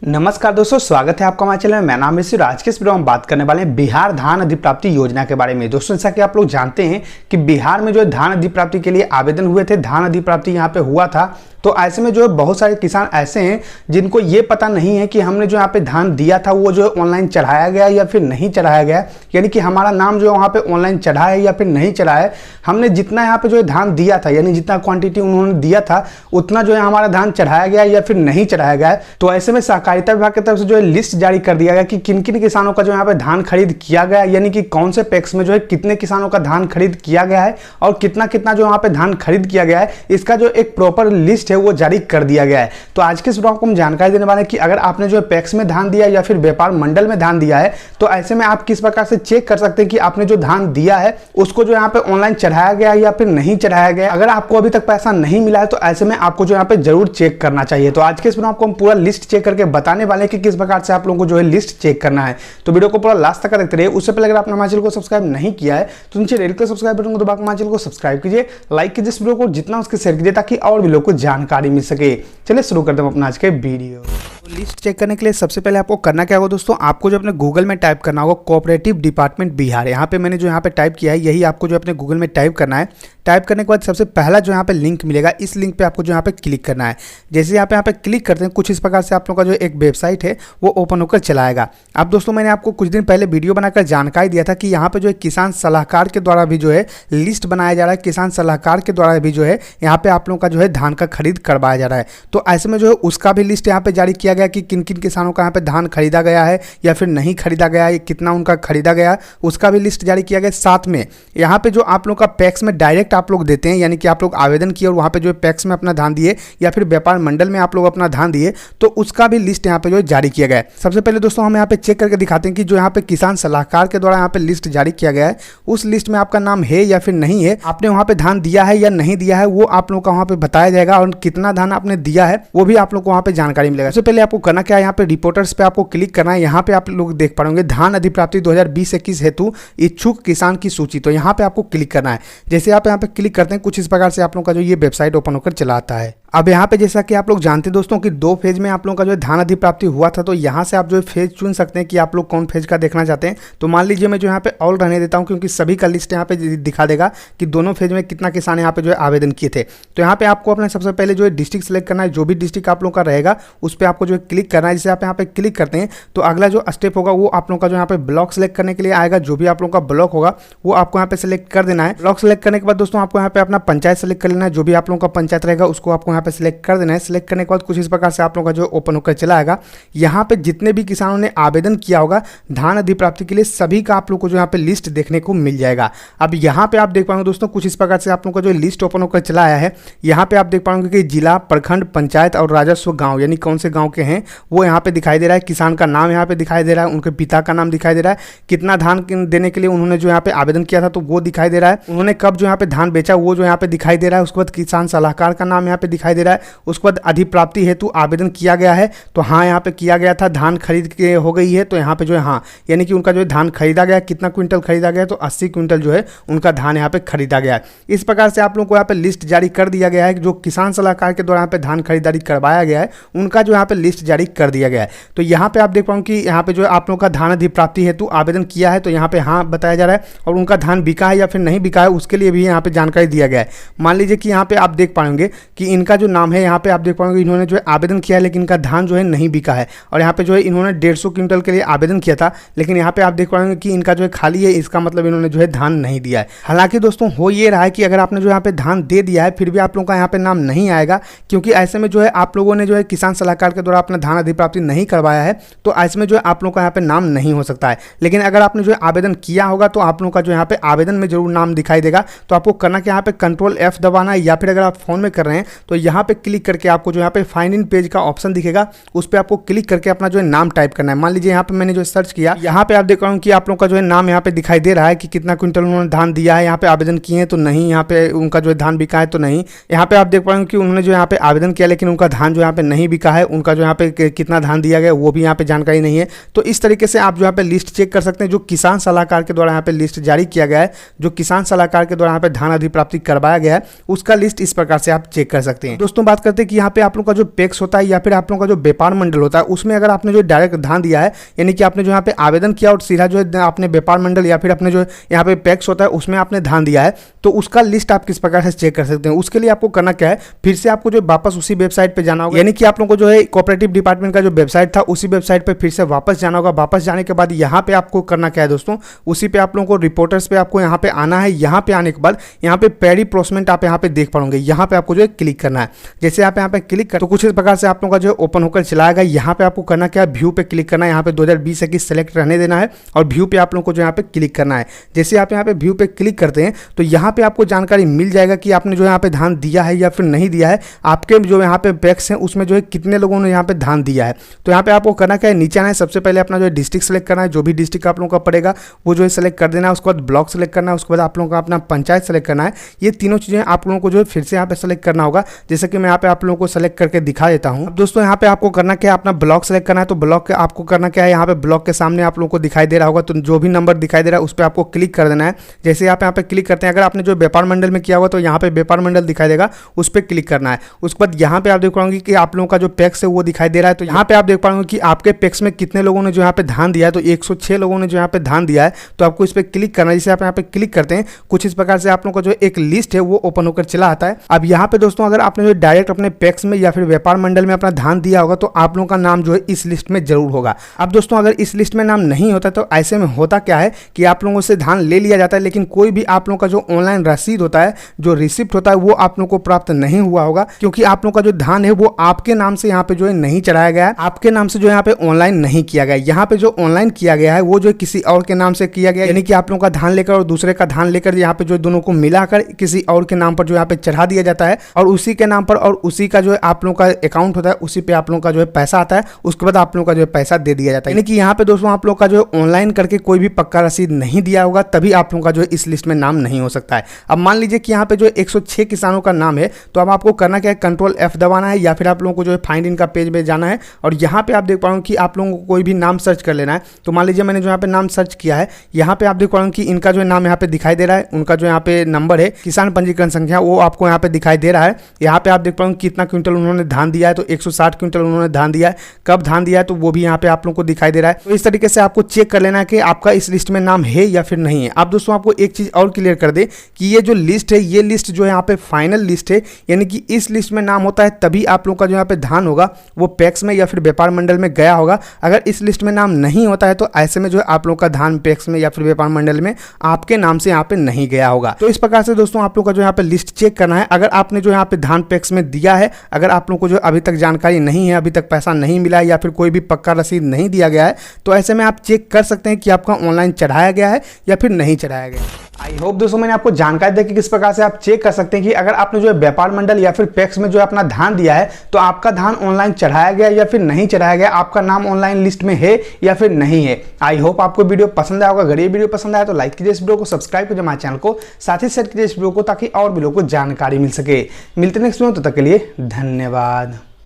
नमस्कार दोस्तों, स्वागत है आपका हमारे चैनल में। मेरा नाम है शिव। आज के इस वीडियो में हम बात करने वाले हैं बिहार धान अधिप्राप्ति योजना के बारे में। दोस्तों, जैसा कि आप लोग जानते हैं कि बिहार में जो है धान अधिप्राप्ति के लिए आवेदन हुए थे, धान अधिप्राप्ति यहाँ पे हुआ था। तो ऐसे में जो है बहुत सारे किसान ऐसे हैं जिनको ये पता नहीं है कि हमने जो यहाँ पे धान दिया था वो जो है ऑनलाइन चढ़ाया गया या फिर नहीं चढ़ाया गया, यानी कि हमारा नाम जो है वहाँ पे ऑनलाइन चढ़ा है या फिर नहीं चढ़ा है। हमने जितना यहाँ पे जो है धान दिया था, यानी जितना क्वांटिटी उन्होंने दिया था उतना जो है हमारा धान चढ़ाया गया या फिर नहीं चढ़ाया गया है। तो ऐसे में सहकारिता विभाग की तरफ से जो है लिस्ट जारी कर दिया गया कि किन किन किसानों का जो यहाँ पे धान खरीद किया गया, यानी कि कौन से पैक्स में जो है कितने किसानों का धान खरीद किया गया है और कितना कितना जो यहाँ पे धान खरीद किया गया है, इसका जो एक प्रॉपर लिस्ट है वो जारी कर दिया गया है। तो आज के इस वीडियो को हम जानकारी देने वाले हैं कि अगर आपने जो है पैक्स में धान दिया या फिर व्यापार मंडल में धान दिया है, तो ऐसे में आप किस प्रकार से चेक कर सकते हैं कि आपने जो धान दिया है उसको जो यहाँ पे ऑनलाइन चढ़ाया गया या फिर नहीं चढ़ाया गया। अगर आपको अभी तक पैसा नहीं मिला है तो ऐसे में आपको जो यहाँ पे जरूर चेक करना चाहिए। तो आज के इस वीडियो को हम पूरा लिस्ट चेक करके बताने वाले हैं कि किस प्रकार से आप लोगों को जो है लिस्ट चेक करना है। तो वीडियो को पूरा लास्ट तक देखते रहिए। उससे पहले अगर आपने हमारे चैनल को सब्सक्राइब नहीं किया है तो नीचे रेड कलर सब्सक्राइब बटन को दबाकर हमारे चैनल को सब्सक्राइब कीजिए, लाइक कीजिए इस वीडियो को, जितना उसके शेयर कीजिए ताकि और भी लोगों को जानकारी मिल सके। चलिए शुरू करते हैं अपना आज के वीडियो। लिस्ट चेक करने के लिए सबसे पहले आपको करना क्या होगा दोस्तों, आपको जो अपने गूगल में टाइप करना होगा कोऑपरेटिव डिपार्टमेंट बिहार। यहाँ पे मैंने जो यहाँ पे टाइप किया है यही आपको जो अपने गूगल में टाइप करना है। टाइप करने के बाद सबसे पहला जो यहाँ पे लिंक मिलेगा, इस लिंक पे आपको जो यहाँ पे क्लिक करना है। जैसे यहाँ पे क्लिक करते हैं कुछ इस प्रकार से आप लोगों का जो एक वेबसाइट है वो ओपन होकर चला आएगा। अब दोस्तों मैंने आपको कुछ दिन पहले वीडियो बनाकर जानकारी दिया था कि यहाँ पे जो है किसान सलाहकार के द्वारा भी जो है लिस्ट बनाया जा रहा है। किसान सलाहकार के द्वारा भी जो है यहाँ पे आप लोगों का जो है धान का खरीद करवाया जा रहा है। तो ऐसे में जो है उसका भी लिस्ट यहाँ पे जारी किया गया कि किन किन किसानों का यहाँ पे धान खरीदा गया है या फिर नहीं खरीदा गया है, कितना उनका खरीदा गया, उसका भी लिस्ट जारी किया गया। साथ में यहाँ पे जो आप लोग का पैक्स में डायरेक्ट आप लोग देते हैं, यानी कि आप लोग आवेदन किए और वहाँ पे जो है पैक्स में अपना धान दिए या फिर व्यापार मंडल में आप लोग अपना धान दिए, तो उसका भी लिस्ट यहाँ पे जो है जारी किया गया है। सबसे पहले दोस्तों हम यहाँ पे चेक करके दिखाते हैं कि जो यहाँ पे किसान सलाहकार के द्वारा यहाँ पे लिस्ट जारी किया गया है उस लिस्ट में आपका नाम है या फिर नहीं है, आपने वहाँ पे धान दिया है या नहीं दिया है, वो आप लोग का वहाँ पे बताया जाएगा और कितना धान आपने दिया है वो भी आप लोग को वहाँ पे जानकारी मिलेगा। सबसे पहले आपको करना क्या है, यहाँ पे रिपोर्टर्स पे आपको क्लिक करना है। यहाँ पे आप लोग देख पाएंगे धान अधिप्राप्ति 2020-21 हेतु इच्छुक किसान की सूची, तो यहाँ पे आपको क्लिक करना है। जैसे आप यहाँ पे क्लिक करते हैं कुछ इस प्रकार से आप लोग का जो ये वेबसाइट ओपन होकर चला आता है। अब यहाँ पे जैसा कि आप लोग जानते हैं दोस्तों कि 2 फेज में आप लोगों का जो है धान अधिप्राप्ति हुआ था, तो यहाँ से आप जो है फेज चुन सकते हैं कि आप लोग कौन फेज का देखना चाहते हैं। तो मान लीजिए मैं जो यहाँ पे ऑल रहने देता हूँ क्योंकि सभी का लिस्ट यहाँ पे दिखा देगा कि दोनों फेज में कितना किसान यहाँ पे जो है आवेदन किए थे। तो यहाँ पे आपको अपने सबसे पहले जो है डिस्ट्रिक्ट सेलेक्ट करना है, जो भी डिस्ट्रिक्ट आप लोग का रहेगा उस पर आपको जो है क्लिक करना है। जैसे आप यहाँ पे क्लिक करते हैं तो अगला जो स्टेप होगा वो आप लोग का जो यहाँ पे ब्लॉक सेलेक्ट करने के लिए आएगा। जो भी आप लोग का ब्लॉक होगा वो आपको यहाँ पे सेलेक्ट कर देना है। ब्लॉक सेलेक्ट करने के बाद दोस्तों आपको यहाँ पे अपना पंचायत सेलेक्ट कर लेना है। जो भी आप लोगों का पंचायत रहेगा उसको आपको यहाँ पे सेलेक्ट कर देना है। सेलेक्ट करने के बाद कुछ इस प्रकार से आप लोगों का जो ओपन होकर चला आएगा। यहाँ पे जितने भी किसानों ने आवेदन किया होगा धान अधिप्राप्ति के लिए सभी का आप लोग को जो यहाँ पे लिस्ट देखने को मिल जाएगा। अब यहाँ पे आप देख पाएंगे दोस्तों कुछ इस प्रकार से आप लोगों का जो लिस्ट ओपन होकर चला आया है। यहाँ पे आप देख पाएंगे कि जिला, प्रखंड, पंचायत और राजस्व गाँव, यानी कौन से गाँव के हैं वो यहाँ पे दिखाई दे रहा है। किसान का नाम यहाँ पे दिखाई दे रहा है, उनके पिता का नाम दिखाई दे रहा है, कितना धान देने के लिए उन्होंने जो यहाँ पे आवेदन किया था तो वो दिखाई दे रहा है, उन्होंने कब जो यहाँ पे धान बेचा वो जो यहाँ पे दिखाई दे रहा है। उसके बाद किसान सलाहकार का नाम यहाँ पे दिखाई दे रहा है। उसके बाद अधिप्राप्ति हेतु आवेदन किया गया है, तो हाँ यहाँ पे किया गया था, धान खरीद के हो गई है, तो यहाँ पे जो है हाँ यानी कि उनका जो है धान खरीदा गया, कितना क्विंटल खरीदा गया, तो 80 क्विंटल जो है उनका धान यहाँ पे खरीदा गया है। इस प्रकार से आप लोगों को यहाँ पे लिस्ट जारी कर दिया गया है। जो किसान सलाहकार के द्वारा यहाँ पे धान खरीदारी करवाया गया है उनका जो यहाँ पे लिस्ट जारी कर दिया गया है। तो यहाँ पे आप देख पाओगे कि यहाँ पे जो है आप लोगों का धान अधिप्राप्ति हेतु आवेदन किया है, तो यहाँ पे हाँ बताया जा रहा है, और उनका धान बिका है या फिर नहीं बिका है उसके लिए भी यहाँ पे जानकारी दिया गया है। मान लीजिए कि यहाँ पे आप देख पाएंगे कि इनका जो नाम है, यहाँ पे आप देख पाएंगे इन्होंने जो है आवेदन किया है लेकिन इनका धान जो है नहीं बिका है, और यहाँ पे जो है इन्होंने 150 क्विंटल के लिए आवेदन किया था लेकिन यहाँ पे आप देख पाएंगे कि इनका जो है खाली है, इसका मतलब इन्होंने जो है धान नहीं दिया है। हालांकि दोस्तों हो ये रहा है कि अगर आपने जो यहाँ पे धान दे दिया है फिर भी आप लोगों का यहाँ पे नाम नहीं आएगा, क्योंकि ऐसे में जो है आप लोगों ने जो है किसान सलाहकार के द्वारा अपना धान अधिप्राप्ति नहीं करवाया है, तो ऐसे में जो है आप लोगों का यहाँ पे नाम नहीं हो सकता है। लेकिन अगर आपने जो है आवेदन किया होगा तो आप लोगों का जो यहाँ पे आवेदन में जरूर नाम दिखाई देगा। तो आपको करना क्या, यहाँ पे कंट्रोल F दबाना है, या फिर अगर आप फोन में कर रहे हैं तो यहाँ पे क्लिक करके आपको जो यहाँ पे फाइंड इन पेज का ऑप्शन दिखेगा, उस पर आपको क्लिक करके अपना जो है नाम टाइप करना है। मान लीजिए यहाँ पे मैंने जो सर्च किया, यहाँ पे आप देख रहा हूँ कि आप लोगों का जो है नाम यहाँ पे दिखाई दे रहा है कि कितना क्विंटल उन्होंने धान दिया है। यहाँ पे आवेदन किए हैं तो नहीं, यहाँ पे उनका जो है धान बिका है तो नहीं। यहाँ पे आप देख पाएंगे कि उन्होंने जो यहाँ पे आवेदन किया लेकिन उनका धान जो यहाँ पे नहीं बिका है, उनका जो यहाँ पे कितना धान दिया गया वो भी यहाँ पे जानकारी नहीं है। तो इस तरीके से आप जो यहाँ पे लिस्ट चेक कर सकते हैं। जो किसान सलाहकार के द्वारा यहाँ पे लिस्ट जारी किया गया है, जो किसान सलाहकार के द्वारा यहाँ पे धान अधिप्राप्ति करवाया गया है, उसका लिस्ट इस प्रकार से आप चेक कर सकते हैं। दोस्तों बात करते हैं कि यहाँ पे आप लोग का जो पैक्स होता है या फिर आप लोग का जो व्यापार मंडल होता है, उसमें अगर आपने जो डायरेक्ट धान दिया है, यानी कि आपने जो यहाँ पे आवेदन किया और सीधा जो है आपने व्यापार मंडल या फिर अपने जो यहाँ पे पैक्स होता है उसमें आपने धान दिया है, तो उसका लिस्ट आप किस प्रकार से चेक कर सकते हैं। उसके लिए आपको करना क्या है, फिर से आपको जो वापस उसी वेबसाइट पे जाना होगा, यानी कि आप लोगों को जो है कोऑपरेटिव डिपार्टमेंट का जो वेबसाइट था उसी वेबसाइट पे फिर से वापस जाना होगा। वापस जाने के बाद यहाँ पे आपको करना क्या है दोस्तों, उसी पे आप लोगों को रिपोर्टर्स पे आपको यहाँ पे आना है। यहाँ पे आने के बाद यहाँ पे पेडी प्रोसमेंट आप यहाँ पे देख पाओगे, यहाँ पे आपको जो है क्लिक करना है। जैसे आप यहाँ पे क्लिक कर तो कुछ इस प्रकार से आप लोगों का जो ओपन होकर चलाएगा। यहाँ पे आपको करना क्या है, व्यू पे क्लिक करना है, यहाँ पे 2020 सेलेक्ट रहने देना है और व्यू पे आप लोगों को जो यहाँ पे क्लिक करना है। जैसे आप यहाँ पे व्यू पे क्लिक करते हैं तो यहाँ पे आपको जानकारी मिल जाएगा कि आपने जो यहाँ पे धान दिया है या फिर नहीं दिया है, आपके जो यहाँ पे पैक्स हैं उसमें जो है कितने लोगों ने यहाँ पे धान दिया है। तो यहाँ पे आपको करना क्या है, नीचे आना है, सबसे पहले अपना जो है डिस्ट्रिक्ट सेलेक्ट करना है, जो भी डिस्ट्रिक्ट आप लोगों का पड़ेगा वो जो है सेलेक्ट कर देना है। उसके बाद ब्लॉक सेलेक्ट करना है, उसके बाद आप लोगों का अपना पंचायत सेलेक्ट करना है। ये तीनों चीज़ें आप लोगों को जो है फिर से यहाँ पे सेलेक्ट करना होगा, जैसे कि मैं यहाँ पे आप लोगों को सेलेक्ट करके दिखा देता हूँ। अब दोस्तों यहाँ पे आपको करना क्या है, अपना ब्लॉक सेलेक्ट करना है। तो ब्लॉक के आपको करना क्या है, यहाँ पे ब्लॉक के सामने आप लोगों को दिखाई दे रहा होगा, तो जो भी नंबर दिखाई दे रहा है उस पर आपको क्लिक कर देना है। जैसे आप यहाँ पे क्लिक करते हैं, अगर आपने जो व्यापार मंडल में किया होगा तो यहाँ पे व्यापार मंडल दिखाई देगा, उस पर क्लिक करना है। उसके बाद यहाँ पे आप देख पाएंगे कि आप लोगों का जो पैक्स है वो दिखाई दे रहा है। तो यहाँ पे आप देख पाएंगे कि आपके पैक्स में कितने लोगों ने जो यहाँ पे धान दिया है, तो 106 लोगों ने जो यहाँ पे धान दिया है। तो आपको इस पर क्लिक करना है। जैसे आप यहाँ पे क्लिक करते हैं कुछ इस प्रकार से आप लोगों का जो एक लिस्ट है वो ओपन होकर चला आता है। अब यहाँ पे दोस्तों अगर आपने जो डायरेक्ट अपने पैक्स में या फिर व्यापार मंडल में अपना धान दिया होगा तो आप लोगों का नाम जो है इस लिस्ट में जरूर होगा। अब दोस्तों अगर इस लिस्ट में नाम नहीं होता तो ऐसे में होता क्या है कि आप लोगों से धान ले लिया जाता है, लेकिन कोई भी आप लोगों का जो ऑनलाइन रसीद होता है, जो रिसिप्ट होता है, वो आप लोगों को प्राप्त नहीं हुआ होगा, क्योंकि आप लोगों का जो धान है वो आपके नाम से यहाँ पे जो है नहीं चढ़ाया गया है, आपके नाम से जो यहाँ पे ऑनलाइन नहीं किया गया। यहाँ पे जो ऑनलाइन किया गया है वो जो किसी और के नाम से किया गया, यानी कि आप लोगों का धान लेकर और दूसरे का धान लेकर यहाँ पे जो दोनों को मिलाकर किसी और के नाम पर जो यहाँ पे चढ़ा दिया जाता है और उसी के नाम पर और उसी का जो है आप लोगों का अकाउंट होता है, उसी पे आप लोगों का जो है पैसा आता है। उसके बाद आप लोगों का जो है पैसा दे दिया जाता है। यानी कि यहाँ पे दोस्तों आप लोग का जो है ऑनलाइन करके कोई भी पक्का रसीद नहीं दिया होगा, तभी आप लोगों का जो है इस लिस्ट में नाम नहीं हो सकता है। अब मान लीजिए कि यहाँ पे जो 106 किसानों का नाम है, तो अब आपको करना क्या है, कंट्रोल F दबाना है या फिर आप लोगों को जो है फाइंड इन का पेज में जाना है और यहाँ पे आप देख पाओगे कि आप लोगों को कोई भी नाम सर्च कर लेना है। तो मान लीजिए मैंने जो यहाँ पे नाम सर्च किया है, यहाँ पे आप देख पाओगे कि इनका जो नाम यहाँ पे दिखाई दे रहा है, उनका जो यहाँ पे नंबर है किसान पंजीकरण संख्या वो आपको यहाँ पे दिखाई दे रहा है। यहाँ पे आप देख पाओगे कितना क्विंटल उन्होंने धान दिया है, तो 160 क्विंटल उन्होंने धान दिया है। कब धान दिया है तो वो भी यहाँ पे आप लोगों को दिखाई दे रहा है। तो इस तरीके से आपको चेक कर लेना है कि आपका इस लिस्ट में नाम है या फिर नहीं है। अब दोस्तों आपको एक चीज और क्लियर कर दे कि ये जो लिस्ट है, ये लिस्ट जो है यहाँ पे फाइनल लिस्ट है, यानी कि इस लिस्ट में नाम होता है तभी आप लोगों का जो यहाँ पे धान होगा वो पैक्स में या फिर व्यापार मंडल में गया होगा। अगर इस लिस्ट में नाम नहीं होता है तो ऐसे में जो है आप लोगों का धान पैक्स में या फिर व्यापार मंडल में आपके नाम से यहाँ पे नहीं गया होगा। तो इस प्रकार से दोस्तों आप लोगों का जो यहाँ पे लिस्ट चेक करना है। अगर आपने जो यहाँ पे धान पैक्स में दिया है, अगर आप लोगों को जो अभी तक जानकारी नहीं है, अभी तक पैसा नहीं मिला है या फिर कोई भी पक्का रसीद नहीं दिया गया है, तो ऐसे में आप चेक कर सकते हैं कि आपका ऑनलाइन चढ़ाया गया है या फिर नहीं चढ़ाया गया। आई होप दोस्तों मैंने आपको जानकारी दी कि किस प्रकार से आप चेक कर सकते हैं कि अगर आपने जो है व्यापार मंडल या फिर पैक्स में जो है अपना धान दिया है तो आपका धान ऑनलाइन चढ़ाया गया या फिर नहीं चढ़ाया गया, आपका नाम ऑनलाइन लिस्ट में है या फिर नहीं है। आई होप आपको वीडियो पसंद आया होगा। अगर ये वीडियो पसंद आया तो लाइक कीजिए इस वीडियो को, सब्सक्राइब कीजिए हमारे चैनल को, साथ ही शेयर कीजिए इस वीडियो को ताकि और भी लोगों को जानकारी मिल सके। मिलते नेक्स्ट वीडियो, तब तक के लिए धन्यवाद।